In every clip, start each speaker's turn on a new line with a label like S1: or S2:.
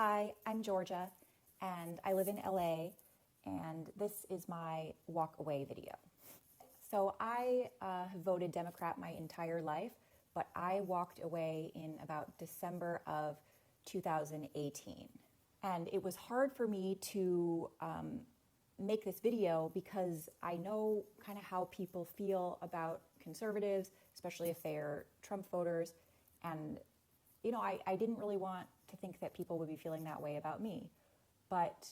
S1: Hi, I'm Georgia, and I live in LA, and this is my walk away video. So I have voted Democrat my entire life, but I walked away in about December of 2018. And it was hard for me to make this video because I know kind of how people feel about conservatives, especially if they're Trump voters. And, I didn't really want to think that people would be feeling that way about me. But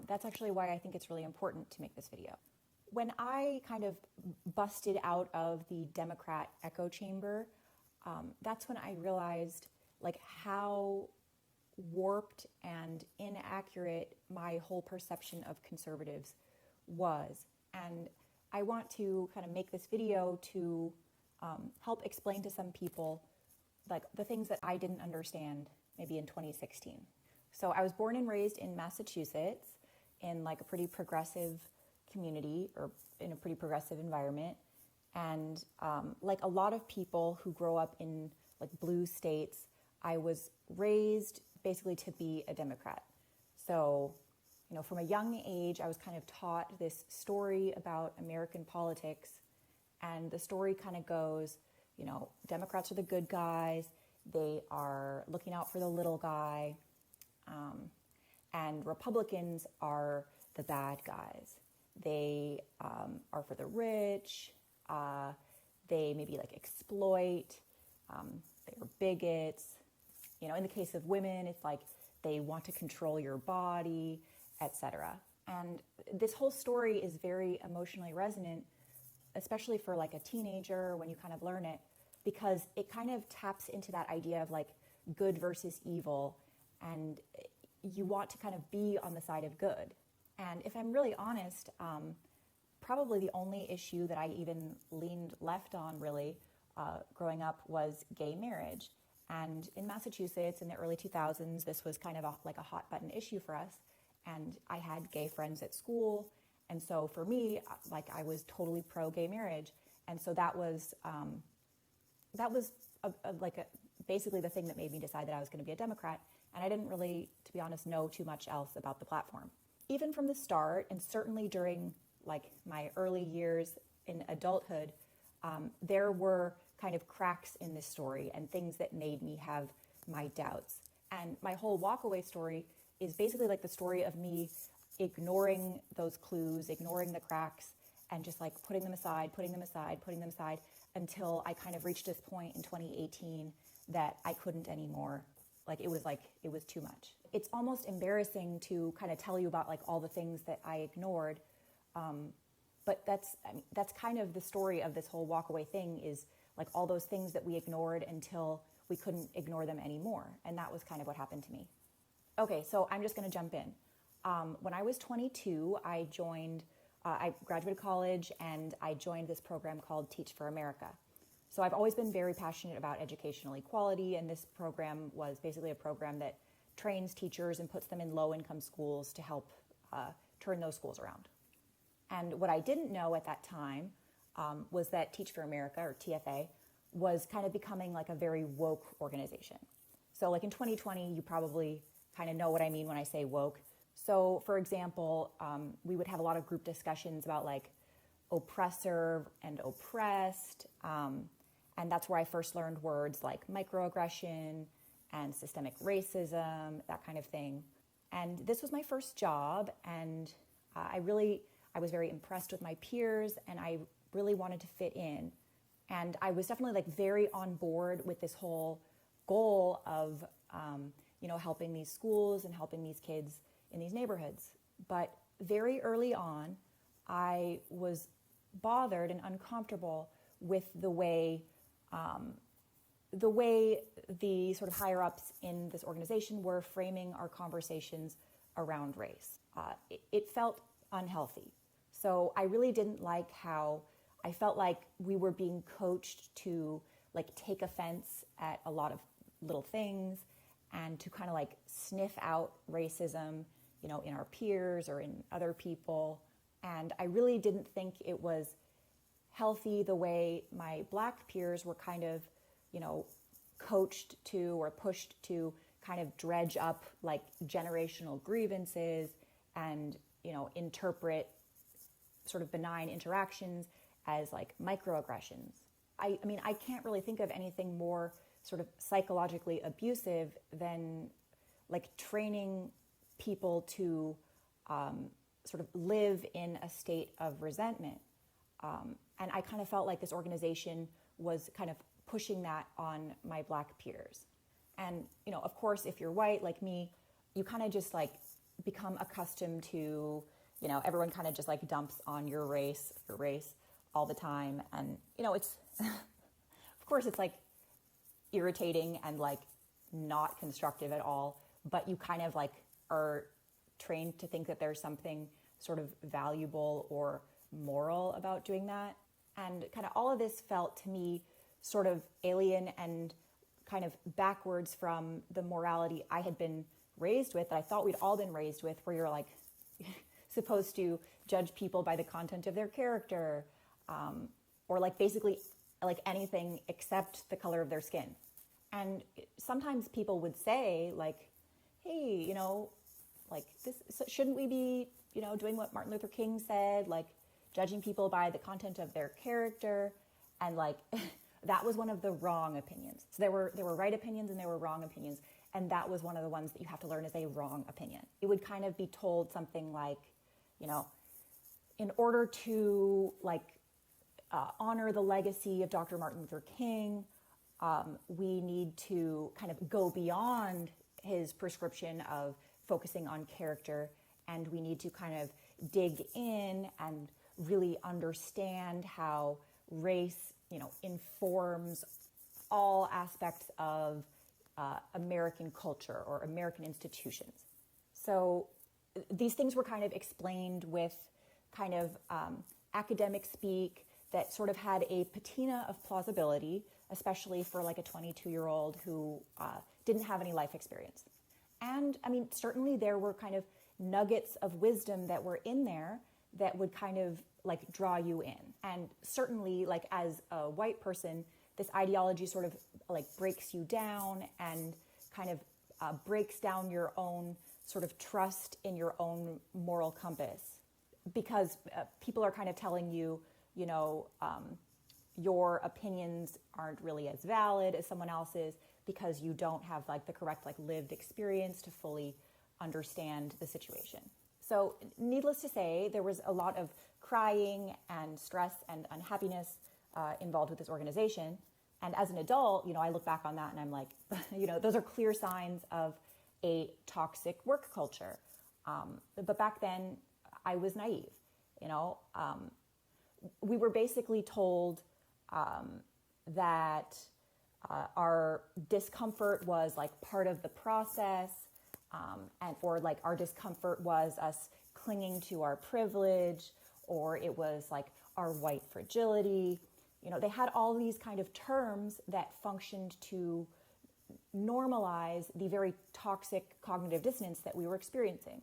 S1: that's actually why I think it's really important to make this video. When I kind of busted out of the Democrat echo chamber, that's when I realized how warped and inaccurate my whole perception of conservatives was. And I want to kind of make this video to help explain to some people the things that I didn't understand maybe in 2016. So I was born and raised in Massachusetts in a pretty progressive community or in a pretty progressive environment. And like a lot of people who grow up in blue states, I was raised basically to be a Democrat. So, from a young age, I was kind of taught this story about American politics. And the story kind of goes, Democrats are the good guys. They are looking out for the little guy. And Republicans are the bad guys. They are for the rich. They maybe exploit. They're bigots. In the case of women, it's they want to control your body, etc. And this whole story is very emotionally resonant, especially for a teenager when you kind of learn it, because it kind of taps into that idea of good versus evil, and you want to kind of be on the side of good. And if I'm really honest, probably the only issue that I even leaned left on really growing up was gay marriage. And in Massachusetts in the early 2000s, this was kind of a hot button issue for us. And I had gay friends at school. And so for me, I was totally pro gay marriage. And so that was basically the thing that made me decide that I was going to be a Democrat. And I didn't really, to be honest, know too much else about the platform. Even from the start, and certainly during my early years in adulthood, there were kind of cracks in this story and things that made me have my doubts. And my whole walkaway story is basically the story of me ignoring those clues, ignoring the cracks, and just putting them aside until I kind of reached this point in 2018 that I couldn't anymore. It was too much. It's almost embarrassing to kind of tell you about all the things that I ignored. But that's kind of the story of this whole walkaway thing is all those things that we ignored until we couldn't ignore them anymore. And that was kind of what happened to me. Okay, so I'm just going to jump in. When I was 22, I graduated college and I joined this program called Teach for America. So I've always been very passionate about educational equality, and this program was basically a program that trains teachers and puts them in low-income schools to help turn those schools around. And what I didn't know at that time was that Teach for America, or TFA, was kind of becoming a very woke organization. So in 2020, you probably kind of know what I mean when I say woke. So for example, we would have a lot of group discussions about oppressor and oppressed. And that's where I first learned words like microaggression and systemic racism, that kind of thing. And this was my first job, and I was very impressed with my peers, and I really wanted to fit in. And I was definitely very on board with this whole goal of, helping these schools and helping these kids in these neighborhoods. But very early on, I was bothered and uncomfortable with the way the sort of higher ups in this organization were framing our conversations around race. It felt unhealthy. So I really didn't like how I felt like we were being coached to take offense at a lot of little things and to kind of sniff out racism, in our peers or in other people. And I really didn't think it was healthy the way my Black peers were kind of, coached to or pushed to kind of dredge up like generational grievances and, interpret sort of benign interactions as like microaggressions. I mean, I can't really think of anything more sort of psychologically abusive than like training people to sort of live in a state of resentment. And I kind of felt like this organization was kind of pushing that on my Black peers. And, of course, if you're white like me, you kind of just like become accustomed to, everyone kind of just like dumps on your race all the time. And, it's, of course, it's like irritating and like not constructive at all, but you kind of like are trained to think that there's something sort of valuable or moral about doing that. And kind of all of this felt to me sort of alien and kind of backwards from the morality I had been raised with, that I thought we'd all been raised with, where you're like supposed to judge people by the content of their character, or like basically like anything except the color of their skin. And sometimes people would say like, hey, like this, shouldn't we be, doing what Martin Luther King said, like judging people by the content of their character? And like, that was one of the wrong opinions. So there were right opinions and there were wrong opinions. And that was one of the ones that you have to learn is a wrong opinion. It would kind of be told something like, in order to like honor the legacy of Dr. Martin Luther King, we need to kind of go beyond his prescription of focusing on character, and we need to kind of dig in and really understand how race, informs all aspects of American culture or American institutions. So these things were kind of explained with kind of academic speak that sort of had a patina of plausibility, especially for like a 22-year-old who didn't have any life experience. And I mean, certainly there were kind of nuggets of wisdom that were in there that would kind of like draw you in. And certainly like as a white person, this ideology sort of like breaks you down and kind of breaks down your own sort of trust in your own moral compass, because people are kind of telling you, your opinions aren't really as valid as someone else's because you don't have like the correct like lived experience to fully understand the situation. So needless to say, there was a lot of crying and stress and unhappiness involved with this organization. And as an adult, I look back on that and I'm like, those are clear signs of a toxic work culture. But back then I was naive, we were basically told that our discomfort was like part of the process, or like our discomfort was us clinging to our privilege, or it was like our white fragility. They had all these kind of terms that functioned to normalize the very toxic cognitive dissonance that we were experiencing.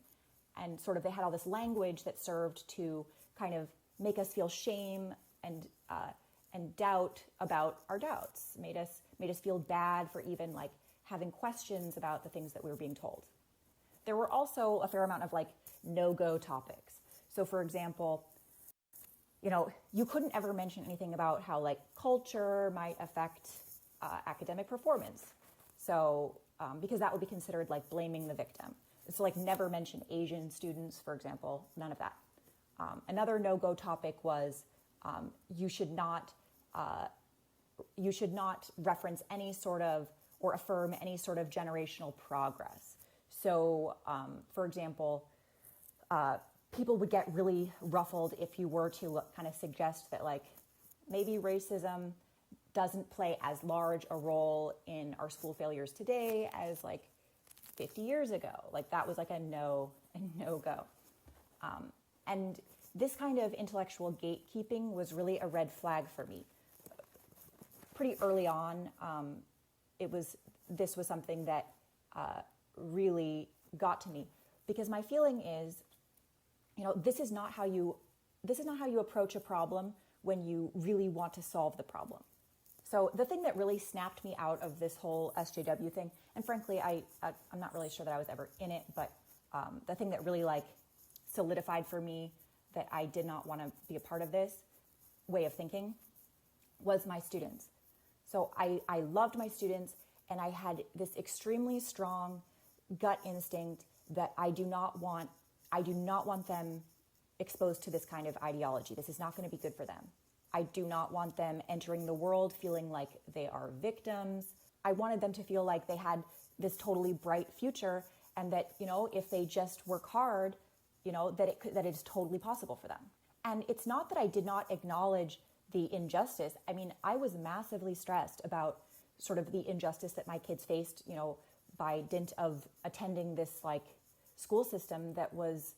S1: And sort of they had all this language that served to kind of make us feel shame and doubt about our doubts, made us feel bad for even like having questions about the things that we were being told. There were also a fair amount of like no-go topics. So for example, you couldn't ever mention anything about how like culture might affect academic performance. So because that would be considered like blaming the victim. So like never mention Asian students, for example, none of that. Another no-go topic was you should not reference any sort of or affirm any sort of generational progress. So, for example, people would get really ruffled if you were to kind of suggest that like maybe racism doesn't play as large a role in our school failures today as like 50 years ago. Like that was like a no-go. And this kind of intellectual gatekeeping was really a red flag for me. Pretty early on, this was something that really got to me, because my feeling is, this is not how you approach a problem when you really want to solve the problem. So the thing that really snapped me out of this whole SJW thing, and frankly, I'm not really sure that I was ever in it, but the thing that really like solidified for me that I did not want to be a part of this way of thinking was my students. So I loved my students, and I had this extremely strong gut instinct that I do not want them exposed to this kind of ideology. This is not going to be good for them. I do not want them entering the world feeling like they are victims. I wanted them to feel like they had this totally bright future, and that, you know, if they just work hard, you know, that it is totally possible for them. And it's not that I did not acknowledge the injustice. I mean, I was massively stressed about sort of the injustice that my kids faced, you know, by dint of attending this like school system that was,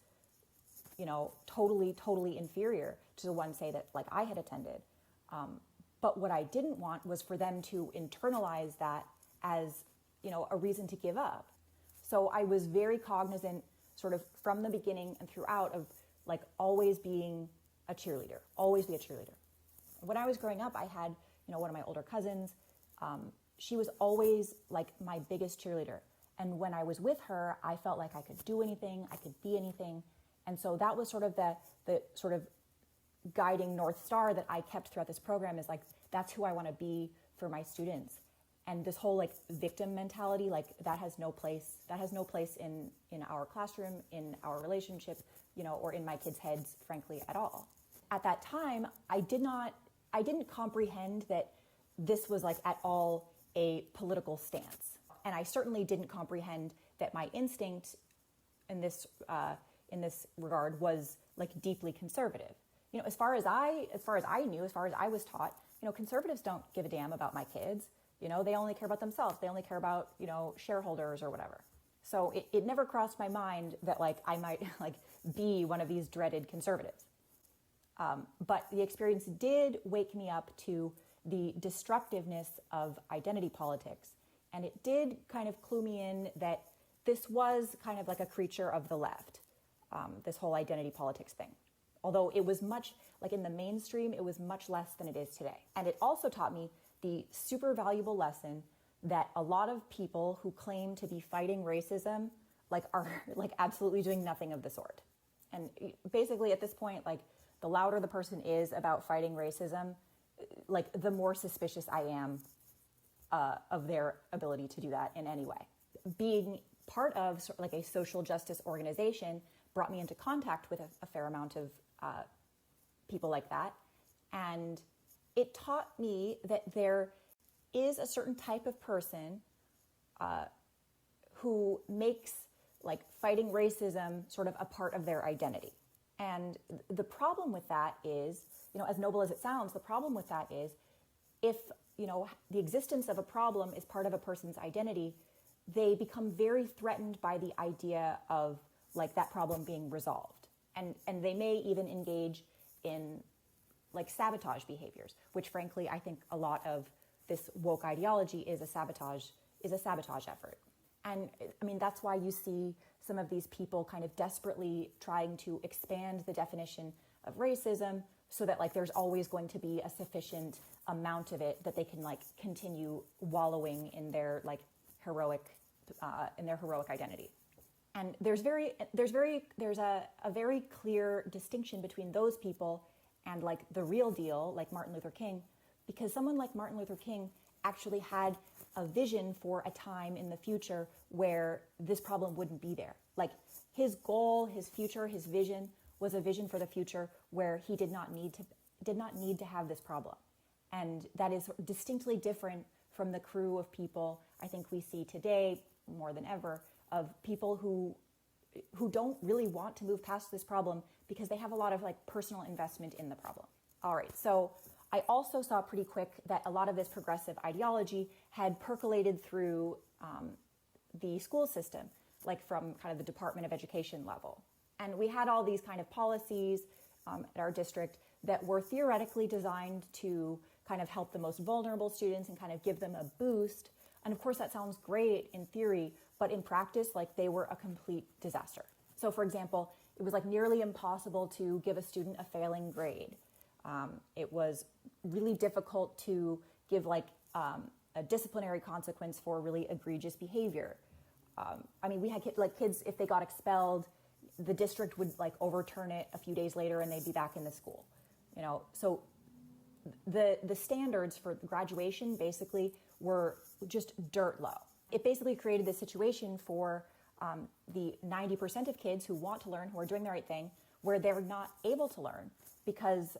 S1: you know, totally inferior to the one, say, that like I had attended. But what I didn't want was for them to internalize that as, you know, a reason to give up. So I was very cognizant sort of from the beginning and throughout of like always being a cheerleader, always be a cheerleader. When I was growing up, I had, you know, one of my older cousins. She was always like my biggest cheerleader. And when I was with her, I felt like I could do anything, I could be anything. And so that was sort of the sort of guiding North Star that I kept throughout this program, is like, that's who I want to be for my students. And this whole like victim mentality, like that has no place in our classroom, in our relationship, you know, or in my kids' heads, frankly, at all. At that time, I didn't comprehend that this was like at all a political stance. And I certainly didn't comprehend that my instinct in this regard was like deeply conservative. You know, as far as I was taught, you know, conservatives don't give a damn about my kids. You know, they only care about themselves. They only care about, you know, shareholders or whatever. So it never crossed my mind that like I might like be one of these dreaded conservatives. But the experience did wake me up to the destructiveness of identity politics. And it did kind of clue me in that this was kind of like a creature of the left, this whole identity politics thing. Although it was much, like in the mainstream, it was much less than it is today. And it also taught me the super valuable lesson that a lot of people who claim to be fighting racism like are like absolutely doing nothing of the sort. And basically at this point, like the louder the person is about fighting racism, like the more suspicious I am of their ability to do that in any way. Being part of sort of like a social justice organization brought me into contact with a fair amount of people like that. And it taught me that there is a certain type of person who makes like fighting racism sort of a part of their identity. And the problem with that is, you know, as noble as it sounds, the problem with that is if, you know, the existence of a problem is part of a person's identity, they become very threatened by the idea of like that problem being resolved. And they may even engage in like sabotage behaviors, which frankly, I think a lot of this woke ideology is a sabotage effort. And I mean, that's why you see some of these people kind of desperately trying to expand the definition of racism so that like there's always going to be a sufficient amount of it that they can like continue wallowing in their like heroic identity. And there's a very clear distinction between those people and like the real deal, like Martin Luther King, because someone like Martin Luther King actually had a vision for a time in the future where this problem wouldn't be there. Like his goal, his future, his vision was a vision for the future where he did not need to have this problem. And that is distinctly different from the crew of people I think we see today more than ever, of people who don't really want to move past this problem because they have a lot of like personal investment in the problem. All right, so I also saw pretty quick that a lot of this progressive ideology had percolated through the school system, like from kind of the Department of Education level. And we had all these kind of policies at our district that were theoretically designed to kind of help the most vulnerable students and kind of give them a boost. And of course, that sounds great in theory, but in practice, like they were a complete disaster. So for example, it was like nearly impossible to give a student a failing grade. It was really difficult to give like a disciplinary consequence for really egregious behavior. I mean, we had kids, if they got expelled, the district would like overturn it a few days later and they'd be back in the school. So the standards for graduation basically were just dirt low. It basically created this situation for the 90% of kids who want to learn, who are doing the right thing, where they're not able to learn because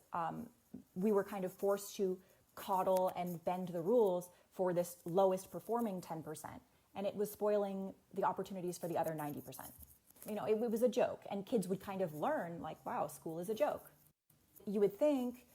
S1: we were kind of forced to coddle and bend the rules for this lowest performing 10%. And it was spoiling the opportunities for the other 90%. It was a joke, and kids would kind of learn like, wow, school is a joke. You would think,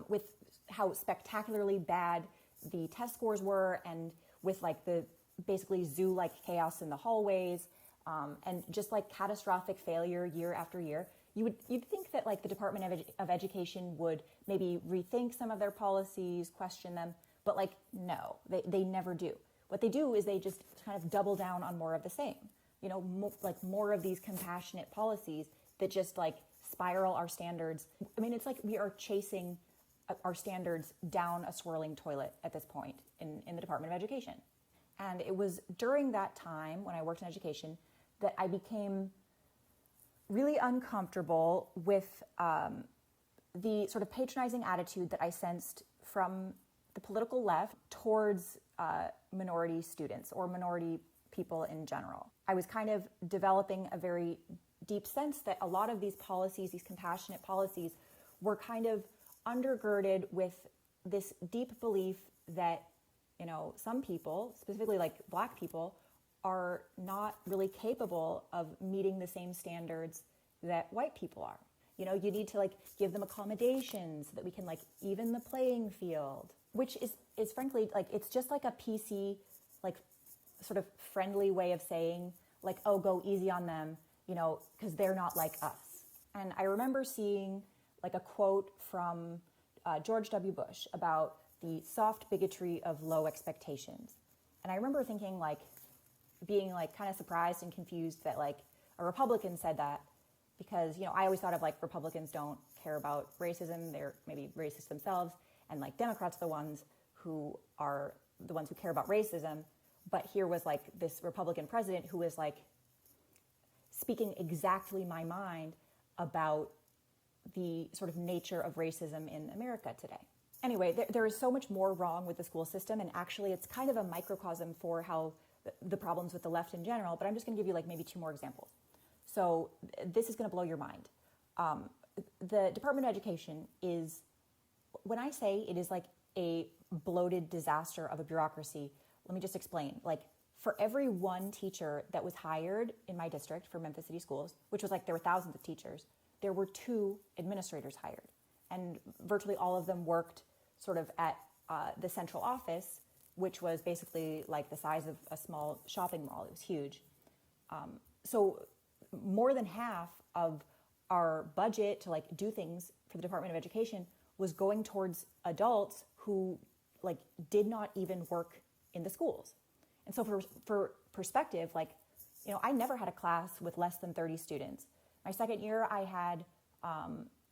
S1: with how spectacularly bad the test scores were, and with like the basically zoo-like chaos in the hallways, and just like catastrophic failure year after year, you'd think that like the Department of Education would maybe rethink some of their policies, question them, but like no, they never do. What they do is they just kind of double down on more of the same. More of these compassionate policies that just like spiral our standards. I mean, it's like we are chasing our standards down a swirling toilet at this point in the Department of Education. And it was during that time when I worked in education that I became really uncomfortable with the sort of patronizing attitude that I sensed from the political left towards minority students or minority people in general. I was kind of developing a very deep sense that a lot of these policies, these compassionate policies, were kind of undergirded with this deep belief that, some people, specifically like Black people, are not really capable of meeting the same standards that white people are. You need to like give them accommodations so that we can like even the playing field, which is frankly like, it's just like a PC, like sort of friendly way of saying like, oh, go easy on them, because they're not like us. And I remember seeing like a quote from George W. Bush about the soft bigotry of low expectations. And I remember thinking like, being like kind of surprised and confused that like a Republican said that, because, I always thought of like Republicans don't care about racism, they're maybe racist themselves, and like Democrats are the ones who care about racism. But here was like this Republican president who was like speaking exactly my mind about the sort of nature of racism in America today. Anyway, there is so much more wrong with the school system, and actually it's kind of a microcosm for how the problems with the left in general, but I'm just going to give you like maybe 2 more examples. So this is going to blow your mind. The Department of Education is, when I say it is like a bloated disaster of a bureaucracy, let me just explain. Like, for every one teacher that was hired in my district for Memphis City Schools, which was like there were thousands of teachers, there were 2 administrators hired. And virtually all of them worked sort of at the central office, which was basically like the size of a small shopping mall. It was huge. So more than half of our budget to like do things for the Department of Education was going towards adults who like did not even work in the schools. And so for perspective, like, I never had a class with less than 30 students. My second year, I had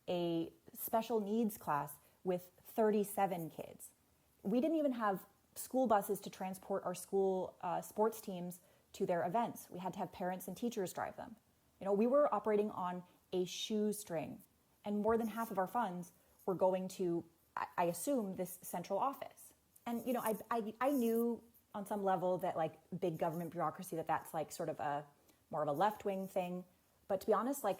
S1: a special needs class with 37 kids. We didn't even have school buses to transport our school sports teams to their events. We had to have parents and teachers drive them. We were operating on a shoestring, and more than half of our funds were going to, I assume, this central office. And, I knew on some level that like big government bureaucracy, that's like sort of more of a left-wing thing. But to be honest, like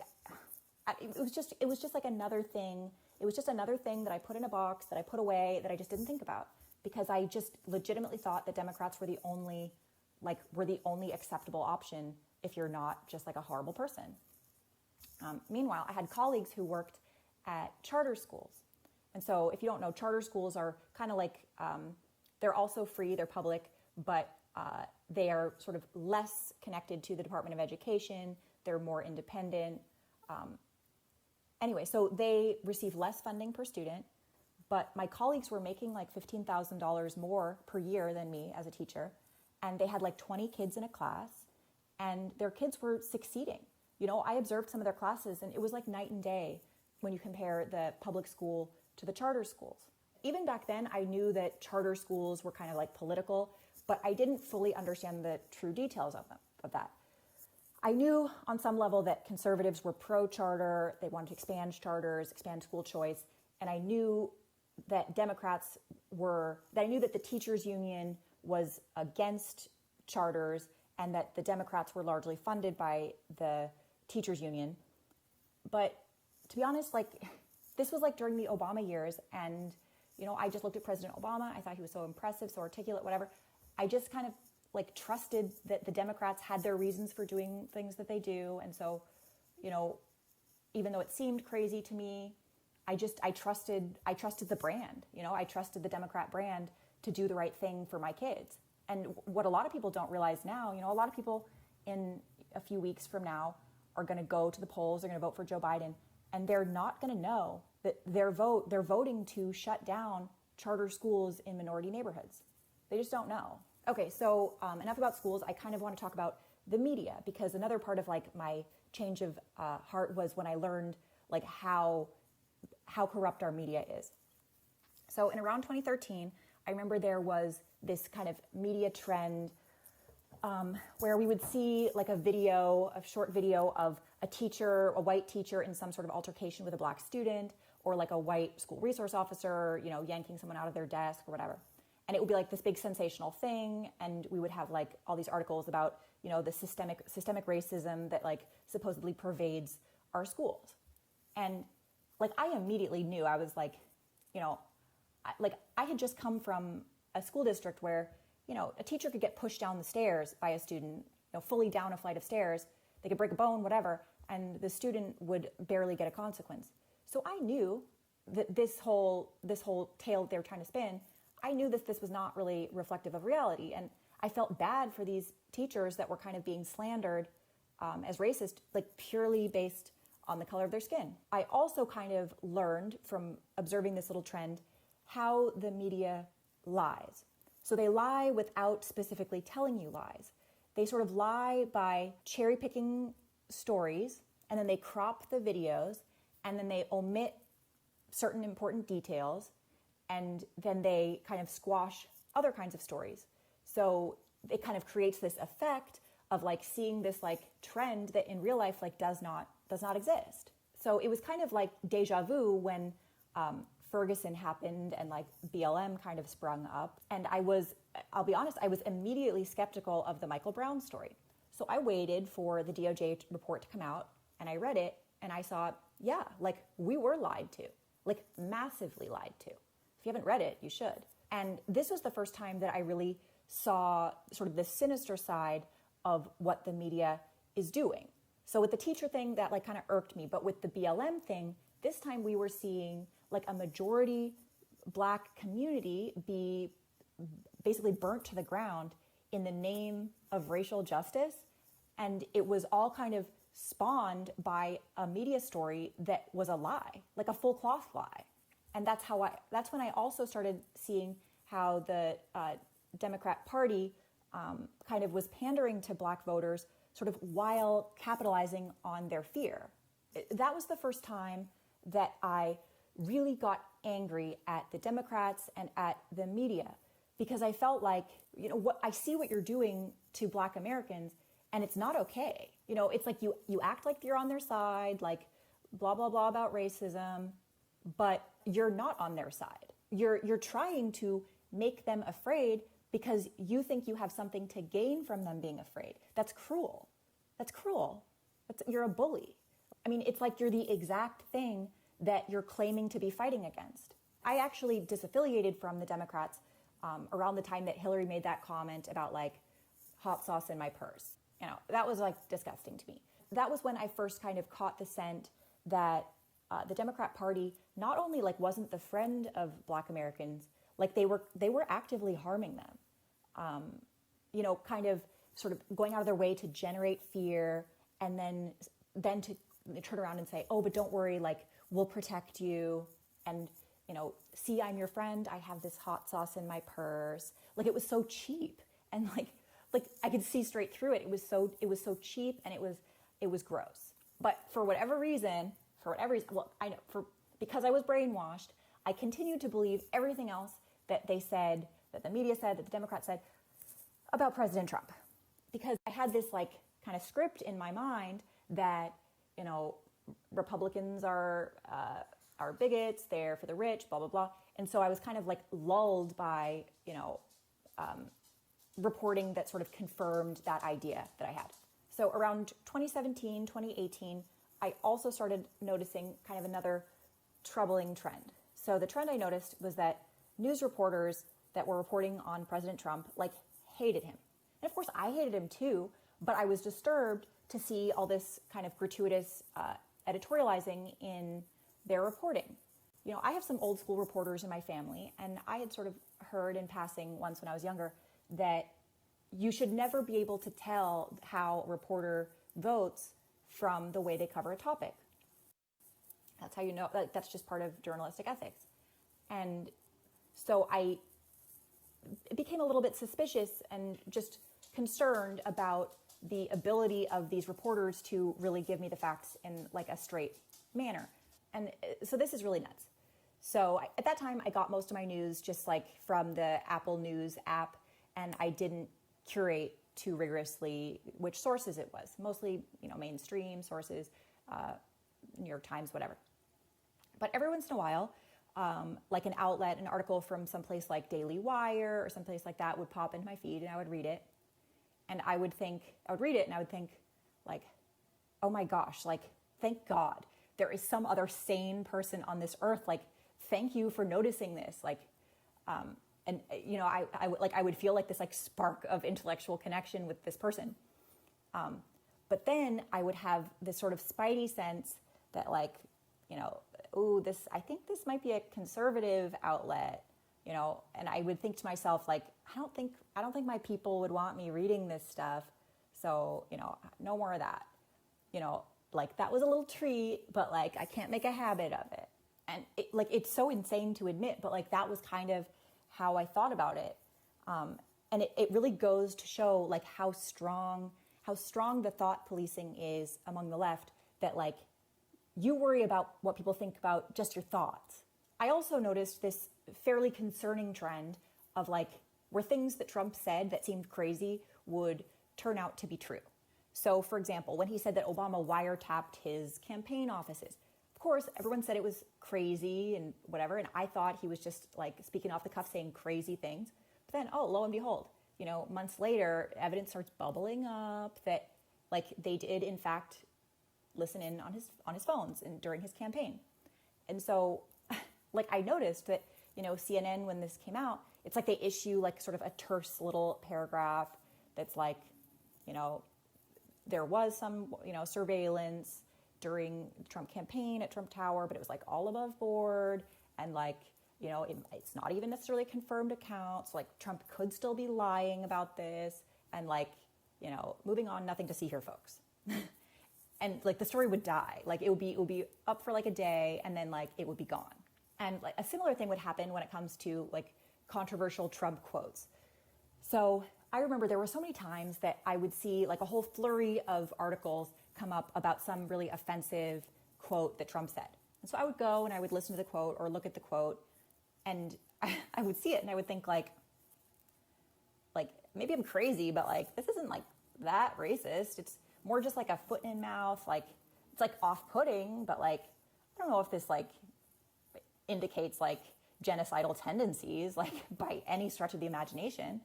S1: it was just like another thing. It was just another thing that I put in a box, that I put away, that I just didn't think about, because I just legitimately thought that Democrats were the only acceptable option if you're not just like a horrible person. Meanwhile, I had colleagues who worked at charter schools. And so if you don't know, charter schools are kind of like, they're also free, they're public, but they are sort of less connected to the Department of Education. They're more independent. Anyway, so they receive less funding per student, but my colleagues were making like $15,000 more per year than me as a teacher. And they had like 20 kids in a class, and their kids were succeeding. I observed some of their classes, and it was like night and day when you compare the public school to the charter schools. even back then, I knew that charter schools were kind of like political, but I didn't fully understand the true details of that. I knew on some level that conservatives were pro-charter, they wanted to expand charters, expand school choice, and I knew that I knew that the teachers union was against charters and that the Democrats were largely funded by the teachers union. But to be honest, like, this was like during the Obama years, and, you know, I just looked at President Obama. I thought he was so impressive, so articulate, whatever. I just kind of like trusted that the Democrats had their reasons for doing things that they do. And so, you know, even though it seemed crazy to me, I trusted the brand, you know, I trusted the Democrat brand to do the right thing for my kids. And what a lot of people don't realize now, you know, a lot of people in a few weeks from now are going to go to the polls, they're going to vote for Joe Biden, and they're not going to know that they're voting to shut down charter schools in minority neighborhoods. They just don't know. Okay, so enough about schools. I kind of want to talk about the media, because another part of like my change of heart was when I learned like how corrupt our media is. So in around 2013, I remember there was this kind of media trend where we would see like a short video of a white teacher in some sort of altercation with a black student, or like a white school resource officer, you know, yanking someone out of their desk or whatever. And it would be like this big sensational thing, and we would have like all these articles about, you know, the systemic racism that like supposedly pervades our schools. And like I immediately knew, I was like, you know, I had just come from a school district where, you know, a teacher could get pushed down the stairs by a student, you know, fully down a flight of stairs. They could break a bone, whatever, and the student would barely get a consequence. So I knew that this whole tale they were trying to spin, I knew that this was not really reflective of reality. And I felt bad for these teachers that were kind of being slandered as racist, like purely based on the color of their skin. I also kind of learned from observing this little trend how the media lies. So they lie without specifically telling you lies. They sort of lie by cherry picking stories, and then they crop the videos, and then they omit certain important details, and then they kind of squash other kinds of stories. So it kind of creates this effect of like seeing this like trend that in real life like does not exist. So it was kind of like deja vu when Ferguson happened and like BLM kind of sprung up. And I'll be honest, I was immediately skeptical of the Michael Brown story. So I waited for the DOJ report to come out, and I read it, and I saw, yeah, like we were lied to, like massively lied to. If you haven't read it, you should. And this was the first time that I really saw sort of the sinister side of what the media is doing. So with the teacher thing, that like kind of irked me. But with the BLM thing, this time we were seeing like a majority Black community be basically burnt to the ground in the name of racial justice. And it was all kind of spawned by a media story that was a lie, like a full cloth lie. And that's when I also started seeing how the Democrat Party kind of was pandering to Black voters sort of while capitalizing on their fear. That was the first time that I really got angry at the Democrats and at the media, because I felt like, you know, I see what you're doing to Black Americans, and it's not okay. You know, it's like you act like you're on their side, like blah, blah, blah about racism, but you're not on their side. You're trying to make them afraid because you think you have something to gain from them being afraid. That's cruel. That's cruel. You're a bully. I mean, it's like you're the exact thing that you're claiming to be fighting against. I actually disaffiliated from the Democrats around the time that Hillary made that comment about like hot sauce in my purse. You know, that was like disgusting to me. That was when I first kind of caught the scent that the Democrat Party not only like wasn't the friend of Black Americans, like they were actively harming them. You know, kind of sort of going out of their way to generate fear, and then to turn around and say, oh, but don't worry, like we'll protect you, and you know, see, I'm your friend, I have this hot sauce in my purse. Like it was so cheap, and like I could see straight through it. It was so cheap, and it was gross. But for whatever reason, well, I know because I was brainwashed, I continued to believe everything else that they said, that the media said, that the Democrats said about President Trump. Because I had this like kind of script in my mind that, you know, Republicans are bigots, they're for the rich, blah, blah, blah. And so I was kind of like lulled by, you know, reporting that sort of confirmed that idea that I had. So around 2017, 2018, I also started noticing kind of another troubling trend. So the trend I noticed was that news reporters that were reporting on President Trump like hated him. And of course I hated him too, but I was disturbed to see all this kind of gratuitous editorializing in their reporting. You know, I have some old school reporters in my family, and I had sort of heard in passing once when I was younger that you should never be able to tell how a reporter votes from the way they cover a topic. That's how you know, that's just part of journalistic ethics. And so I became a little bit suspicious and just concerned about the ability of these reporters to really give me the facts in like a straight manner. And so this is really nuts. So at that time, I got most of my news just like from the Apple News app, and I didn't curate too rigorously which sources it was. Mostly, you know, mainstream sources, New York Times, whatever. But every once in a while, like an outlet, an article from someplace like Daily Wire or someplace like that would pop into my feed, and I would read it. And I would read it and I would think like, oh my gosh, like, thank God there is some other sane person on this earth. Like, thank you for noticing this. Like, and you know, I would feel like this like spark of intellectual connection with this person. But then I would have this sort of spidey sense that like, you know, ooh, I think this might be a conservative outlet, you know, and I would think to myself, like, I don't think my people would want me reading this stuff. So, you know, no more of that, you know, like that was a little treat, but like, I can't make a habit of it. And it's so insane to admit, but like, that was kind of how I thought about it. And it really goes to show like how strong the thought policing is among the left, that like, you worry about what people think about just your thoughts. I also noticed this fairly concerning trend of like where things that Trump said that seemed crazy would turn out to be true. So for example, when he said that Obama wiretapped his campaign offices, of course, everyone said it was crazy and whatever. And I thought he was just like speaking off the cuff saying crazy things. But then, oh, lo and behold, you know, months later, evidence starts bubbling up that like they did in fact listen in on his phones and during his campaign. And so like I noticed that, you know, CNN, when this came out, it's like they issue like sort of a terse little paragraph that's like, you know, there was some, you know, surveillance during the Trump campaign at Trump Tower, but it was like all above board. And like, you know, it's not even necessarily a confirmed account. So like Trump could still be lying about this. And like, you know, moving on, nothing to see here, folks. And like the story would die. Like it would be up for like a day and then like it would be gone. And like a similar thing would happen when it comes to like controversial Trump quotes. So I remember there were so many times that I would see like a whole flurry of articles come up about some really offensive quote that Trump said. And so I would go and I would listen to the quote or look at the quote, and I would see it and I would think like maybe I'm crazy, but like this isn't like that racist. It's more just like a foot in mouth. Like it's like off-putting, but like I don't know if this like indicates like genocidal tendencies, like by any stretch of the imagination,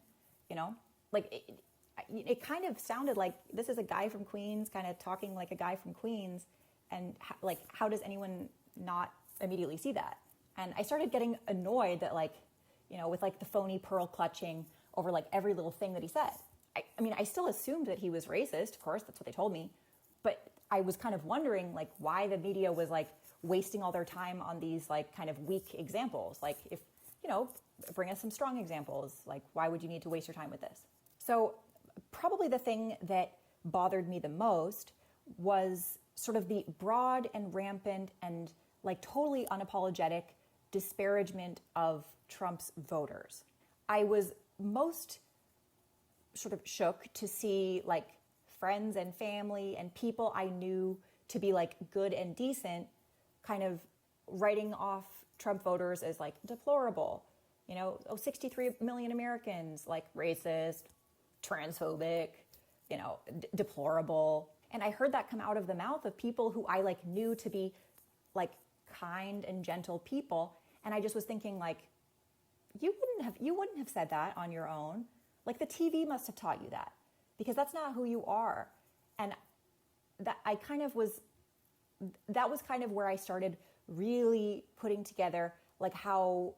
S1: you know? Like it kind of sounded like this is a guy from Queens kind of talking like a guy from Queens, and like how does anyone not immediately see that? And I started getting annoyed that like, you know, with like the phony pearl clutching over like every little thing that he said. I mean, I still assumed that he was racist, of course, that's what they told me, but I was kind of wondering like why the media was like wasting all their time on these like kind of weak examples. Like if, you know, bring us some strong examples, like why would you need to waste your time with this? So probably the thing that bothered me the most was sort of the broad and rampant and like totally unapologetic disparagement of Trump's voters. I was most sort of shook to see like friends and family and people I knew to be like good and decent kind of writing off Trump voters as like deplorable. 63 million Americans, like racist, transphobic, deplorable. And I heard that come out of the mouth of people who I like knew to be like kind and gentle people. And I just was thinking like, you wouldn't have said that on your own. Like the TV must have taught you that, because that's not who you are. And that was kind of where I started really putting together like how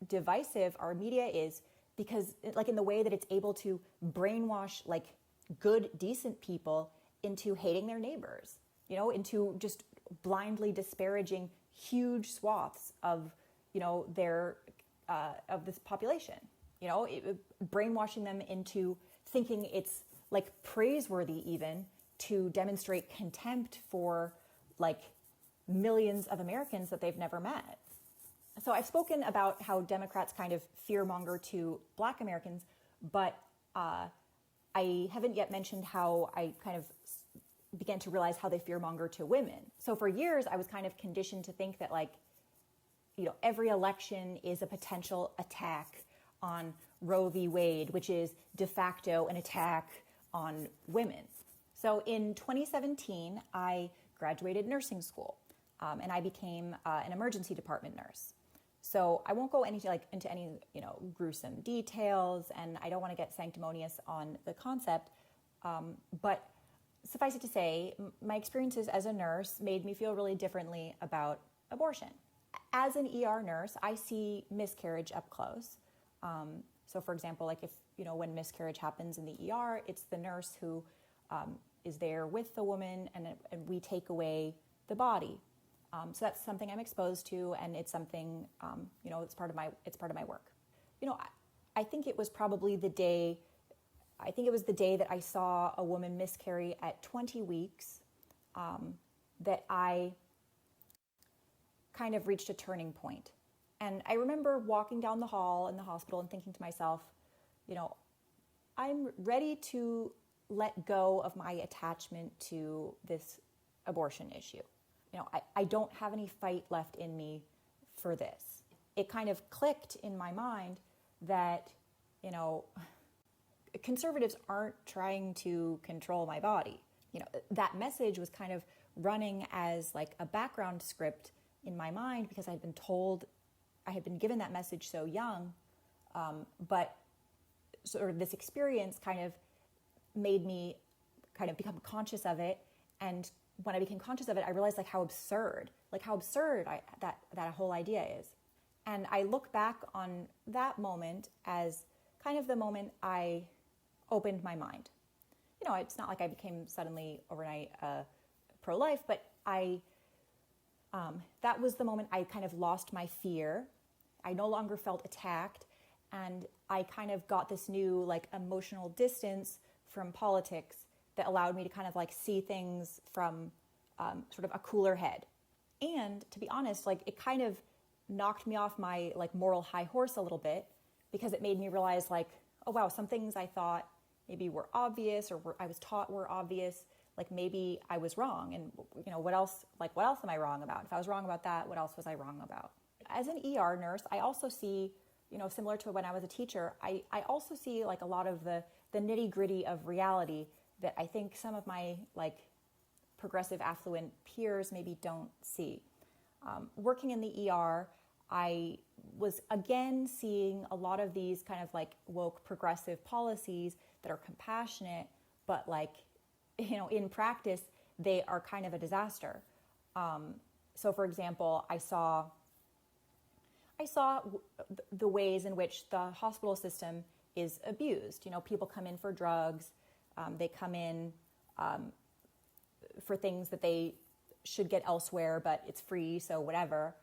S1: divisive our media is, because like in the way that it's able to brainwash like good, decent people into hating their neighbors, into just blindly disparaging huge swaths of, their, of this population, brainwashing them into thinking it's like praiseworthy even to demonstrate contempt for like millions of Americans that they've never met. So I've spoken about how Democrats kind of fearmonger to Black Americans, but I haven't yet mentioned how I kind of began to realize how they fearmonger to women. So for years, I was kind of conditioned to think that like, every election is a potential attack on Roe v. Wade, which is de facto an attack on women. So in 2017, I graduated nursing school, and I became an emergency department nurse. So I won't go into any gruesome details, and I don't want to get sanctimonious on the concept, but suffice it to say, my experiences as a nurse made me feel really differently about abortion. As an ER nurse, I see miscarriage up close. So for example, like if, when miscarriage happens in the ER, it's the nurse who is there with the woman, and we take away the body. So that's something I'm exposed to, and it's something, it's part of my work. I think it was probably the day that I saw a woman miscarry at 20 weeks, that I kind of reached a turning point. And I remember walking down the hall in the hospital and thinking to myself, I'm ready to let go of my attachment to this abortion issue. I don't have any fight left in me for this. It kind of clicked in my mind that, conservatives aren't trying to control my body. That message was kind of running as like a background script in my mind because I had been given that message so young, but sort of this experience kind of made me kind of become conscious of it. And when I became conscious of it, I realized how absurd that whole idea is. And I look back on that moment as kind of the moment I opened my mind. It's not like I became suddenly overnight pro-life, but that was the moment I kind of lost my fear. I no longer felt attacked, and I kind of got this new emotional distance from politics that allowed me to kind of see things from sort of a cooler head. And to be honest, it kind of knocked me off my moral high horse a little bit, because it made me realize oh wow, some things I thought maybe were obvious or I was taught were obvious, maybe I was wrong. And what else am I wrong about? If I was wrong about that, what else was I wrong about? As an ER nurse, I also see, similar to when I was a teacher, I also see a lot of the nitty gritty of reality that I think some of my progressive affluent peers maybe don't see. Working in the ER, I was again seeing a lot of these kind of woke progressive policies that are compassionate, but in practice, they are kind of a disaster. So for example, I saw the ways in which the hospital system is abused. People come in for drugs, they come in for things that they should get elsewhere, but it's free, so whatever.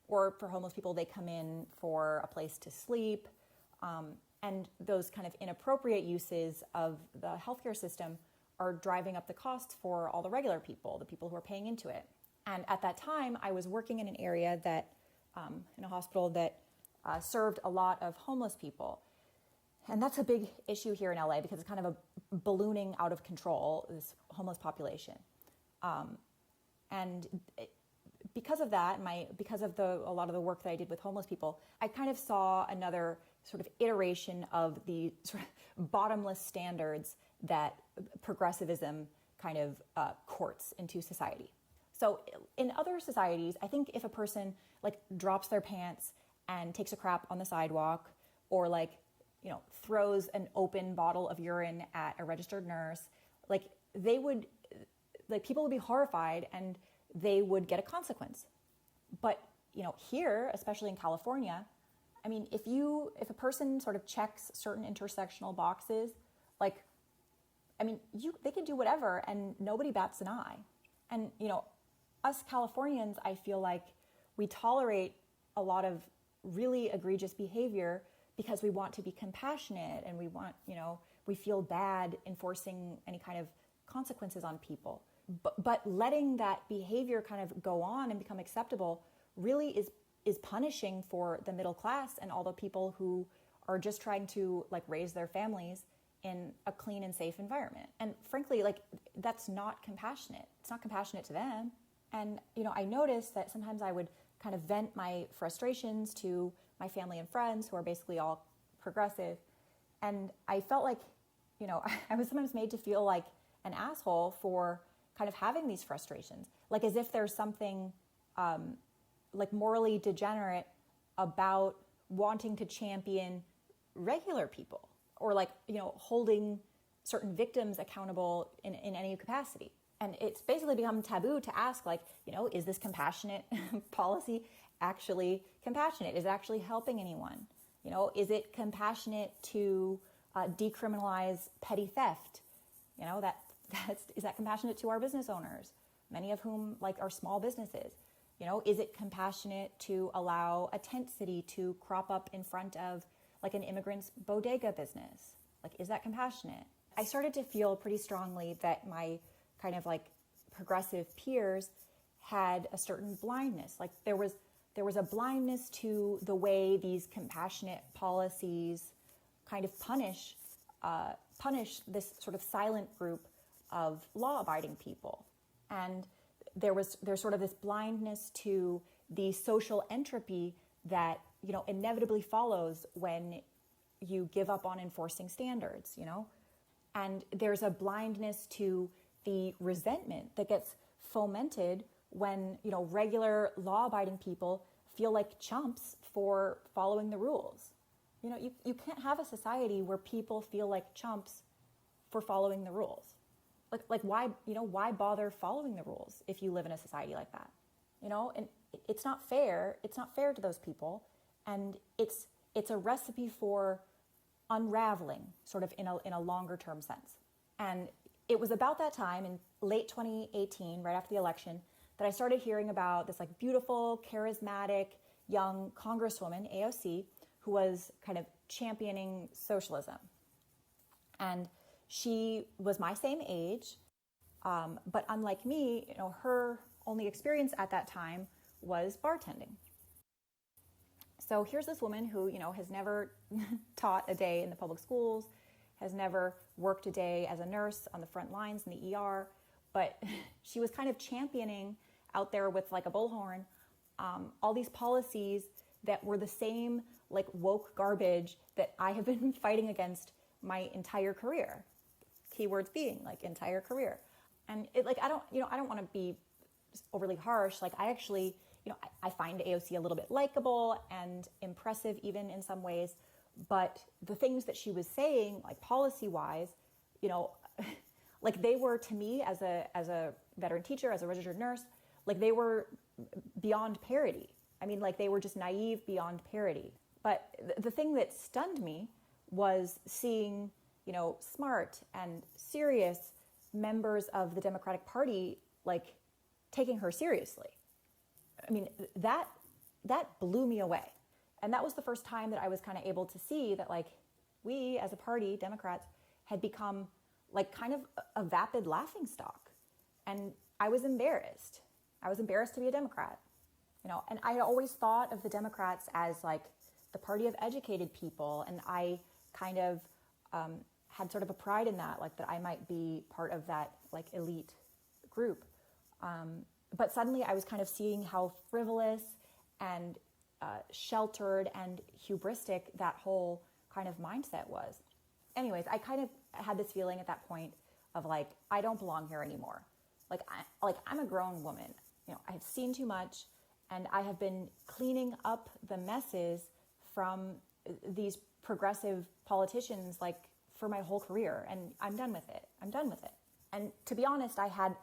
S1: Or for homeless people, they come in for a place to sleep. And those kind of inappropriate uses of the healthcare system are driving up the costs for all the regular people, the people who are paying into it. And at that time, I was working in an area that, in a hospital that served a lot of homeless people. And that's a big issue here in LA because it's kind of a ballooning out of control, this homeless population. And because of that, because of a lot of the work that I did with homeless people, I kind of saw another sort of iteration of the sort of bottomless standards that progressivism kind of courts into society. So in other societies, I think if a person like drops their pants and takes a crap on the sidewalk, or like, throws an open bottle of urine at a registered nurse, like people would be horrified and they would get a consequence. But, here, especially in California, I mean, if a person sort of checks certain intersectional boxes, they can do whatever and nobody bats an eye. And, us Californians, I feel like we tolerate a lot of really egregious behavior because we want to be compassionate and we feel bad enforcing any kind of consequences on people. But letting that behavior kind of go on and become acceptable really is punishing for the middle class and all the people who are just trying to like raise their families in a clean and safe environment. And frankly, like that's not compassionate. It's not compassionate to them. And, I noticed that sometimes I would kind of vent my frustrations to my family and friends who are basically all progressive. And I felt like, I was sometimes made to feel like an asshole for kind of having these frustrations, like as if there's something like morally degenerate about wanting to champion regular people or like, holding certain victims accountable in any capacity. And it's basically become taboo to ask like, is this compassionate policy actually compassionate? Is it actually helping anyone? Is it compassionate to decriminalize petty theft? Is that compassionate to our business owners, many of whom like are small businesses? Is it compassionate to allow a tent city to crop up in front of like an immigrant's bodega business? Like, is that compassionate? I started to feel pretty strongly that my kind of like progressive peers had a certain blindness. Like there was a blindness to the way these compassionate policies kind of punish this sort of silent group of law-abiding people. And there's sort of this blindness to the social entropy that, inevitably follows when you give up on enforcing standards, And there's a blindness to the resentment that gets fomented when, regular law-abiding people feel like chumps for following the rules. You can't have a society where people feel like chumps for following the rules. Like why bother following the rules if you live in a society like that? And it's not fair. It's not fair to those people. And it's a recipe for unraveling sort of in a longer term sense. And it was about that time in late 2018, right after the election, that I started hearing about this like beautiful, charismatic, young congresswoman, AOC, who was kind of championing socialism. And she was my same age, but unlike me, her only experience at that time was bartending. So here's this woman who, has never taught a day in the public schools, has never worked a day as a nurse on the front lines in the ER, but she was kind of championing out there with like a bullhorn all these policies that were the same like woke garbage that I have been fighting against my entire career. Keywords being like entire career. And it like, I don't want to be overly harsh. Like I actually, I find AOC a little bit likable and impressive even in some ways, but the things that she was saying, like policy-wise, like they were to me as a veteran teacher, as a registered nurse, like they were beyond parody. I mean, like they were just naive beyond parody. But the thing that stunned me was seeing, smart and serious members of the Democratic Party, like taking her seriously. I mean, that blew me away. And that was the first time that I was kind of able to see that like we as a party, Democrats, had become like kind of a vapid laughingstock. And I was embarrassed. I was embarrassed to be a Democrat, and I had always thought of the Democrats as like the party of educated people. And I kind of had sort of a pride in that, like that I might be part of that like elite group. But suddenly I was kind of seeing how frivolous and sheltered and hubristic that whole kind of mindset was. Anyways, I kind of had this feeling at that point of like, I don't belong here anymore. I'm a grown woman. I have seen too much, and I have been cleaning up the messes from these progressive politicians like for my whole career, and I'm done with it. And to be honest, I had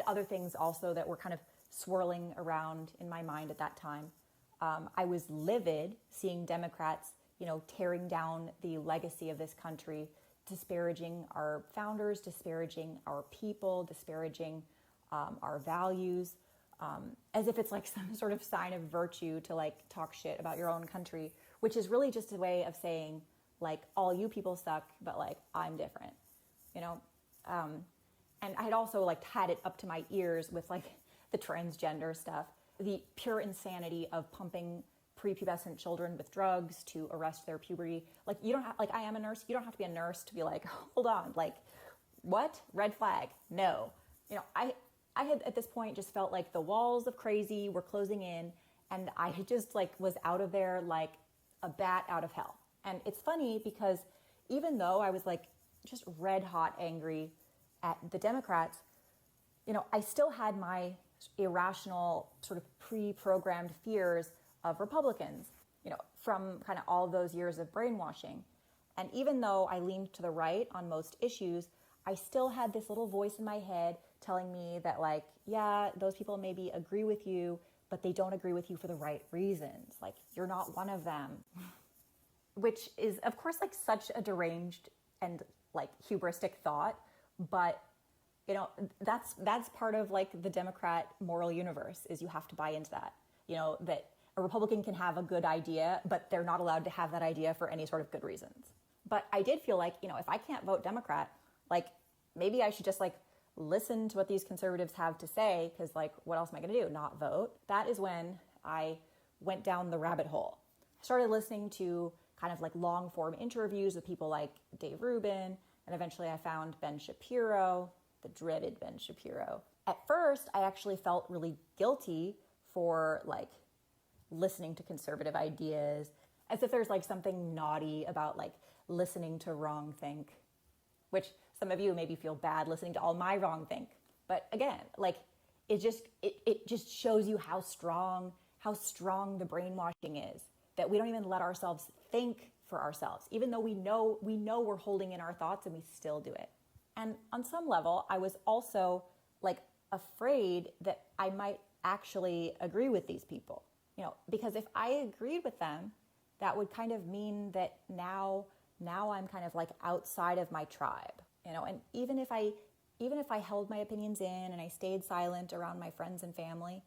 S1: other things also that were kind of swirling around in my mind at that time. I was livid seeing Democrats, tearing down the legacy of this country, disparaging our founders, disparaging our people, disparaging our values, as if it's like some sort of sign of virtue to like talk shit about your own country, which is really just a way of saying like, all you people suck, but like, I'm different, and I had also like had it up to my ears with like the transgender stuff, the pure insanity of pumping prepubescent children with drugs to arrest their puberty. Like, you don't have, like, I am a nurse. You don't have to be a nurse to be like, hold on, like, what? Red flag. No. I had at this point just felt like the walls of crazy were closing in, and I just like was out of there like a bat out of hell. And it's funny because even though I was like just red hot angry at the Democrats, I still had my irrational sort of pre-programmed fears of Republicans, from kind of all of those years of brainwashing. And even though I leaned to the right on most issues, I still had this little voice in my head telling me that like, yeah, those people maybe agree with you, but they don't agree with you for the right reasons. Like, you're not one of them. Which is, of course, like such a deranged and like hubristic thought, but that's part of like the Democrat moral universe, is you have to buy into that, that a Republican can have a good idea, but they're not allowed to have that idea for any sort of good reasons. But I did feel like, if I can't vote Democrat, like maybe I should just like listen to what these conservatives have to say, because like, what else am I going to do? Not vote? That is when I went down the rabbit hole. I started listening to kind of like long form interviews with people like Dave Rubin, and eventually I found Ben Shapiro, the dreaded Ben Shapiro. At first, I actually felt really guilty for like listening to conservative ideas, as if there's like something naughty about like listening to wrong think, which some of you maybe feel bad listening to all my wrong think. But again, like it just shows you how strong the brainwashing is, that we don't even let ourselves think for ourselves, even though we know we're holding in our thoughts, and we still do it. And on some level, I was also like afraid that I might actually agree with these people, because if I agreed with them, that would kind of mean that now I'm kind of like outside of my tribe, and even if I held my opinions in and I stayed silent around my friends and family,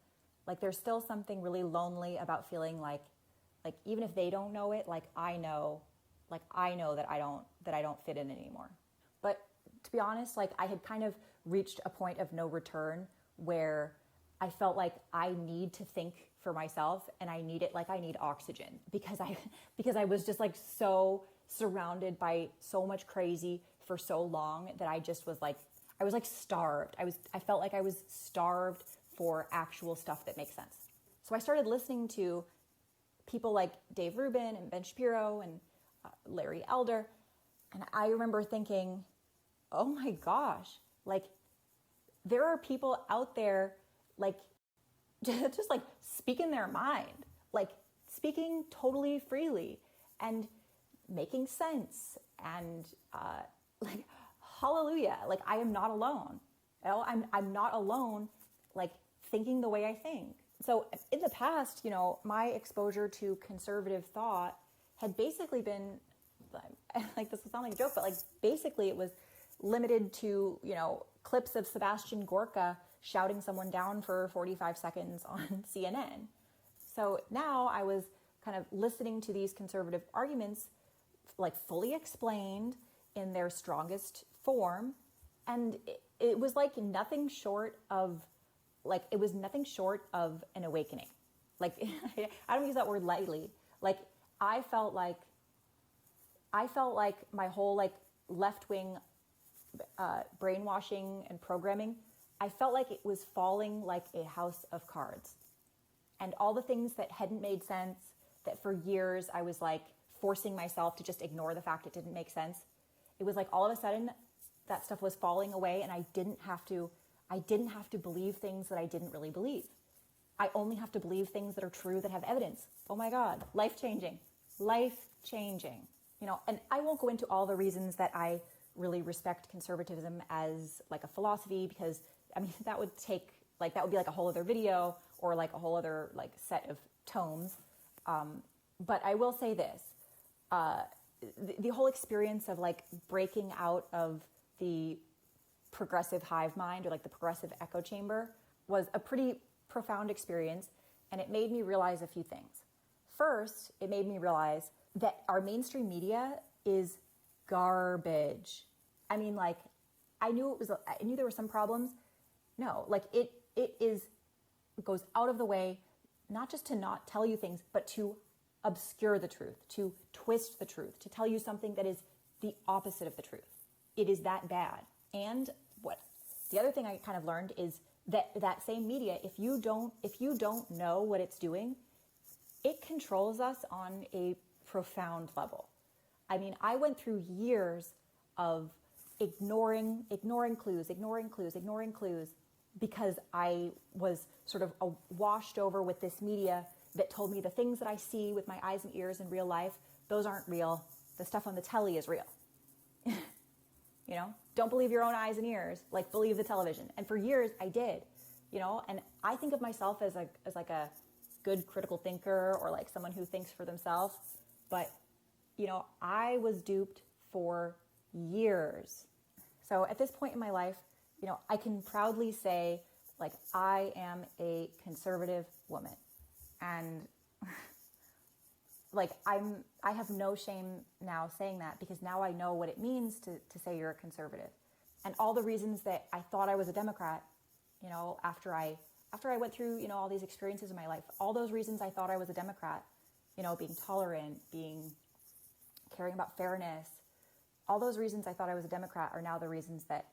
S1: like there's still something really lonely about feeling like even if they don't know it, like I know that I don't fit in anymore. But to be honest, like I had kind of reached a point of no return where I felt like I need to think for myself, and I need it like I need oxygen, because I was just like so surrounded by so much crazy for so long that I just was like, I was like starved. I felt like I was starved for actual stuff that makes sense. So I started listening to people like Dave Rubin and Ben Shapiro and Larry Elder. And I remember thinking, oh my gosh, like there are people out there like just like speaking their mind, like speaking totally freely and making sense. And like, hallelujah, like I am not alone. I'm not alone, like thinking the way I think. So in the past, my exposure to conservative thought had basically been, like this will sound like a joke, but like basically it was limited to, clips of Sebastian Gorka shouting someone down for 45 seconds on CNN. So now I was kind of listening to these conservative arguments, like fully explained in their strongest form. And it was like nothing short of an awakening. Like, I don't use that word lightly. Like, I felt like my whole like left-wing brainwashing and programming, I felt like it was falling like a house of cards. And all the things that hadn't made sense, that for years I was like forcing myself to just ignore the fact it didn't make sense. It was like all of a sudden that stuff was falling away, and I didn't have to believe things that I didn't really believe. I only have to believe things that are true, that have evidence. Oh my God, life-changing. You know, and I won't go into all the reasons that I really respect conservatism as like a philosophy, because I mean, that would be like a whole other video or like a whole other like set of tomes. But I will say this, the whole experience of like breaking out of the progressive hive mind, or like the progressive echo chamber, was a pretty profound experience. And it made me realize a few things. First, it made me realize that our mainstream media is garbage. I mean, like, I knew there were some problems. No, like it goes out of the way, not just to not tell you things, but to obscure the truth, to twist the truth, to tell you something that is the opposite of the truth. It is that bad. And the other thing I kind of learned is that same media, if you don't know what it's doing, it controls us on a profound level. I mean, I went through years of ignoring clues, because I was sort of washed over with this media that told me the things that I see with my eyes and ears in real life, those aren't real. The stuff on the telly is real. You know, don't believe your own eyes and ears, like believe the television. And for years I did, you know, and I think of myself as like a good critical thinker, or like someone who thinks for themselves. But, you know, I was duped for years. So at this point in my life, you know, I can proudly say, like, I am a conservative woman. And like, I have no shame now saying that, because now I know what it means to say you're a conservative. And all the reasons that I thought I was a Democrat, you know, after I went through, you know, all these experiences in my life, all those reasons I thought I was a Democrat, you know, being tolerant, caring about fairness, all those reasons I thought I was a Democrat are now the reasons that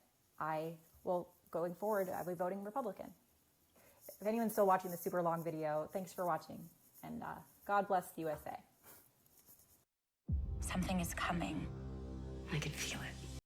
S1: going forward, I'll be voting Republican. If anyone's still watching this super long video, thanks for watching, and God bless the USA.
S2: Something is coming. I can feel it.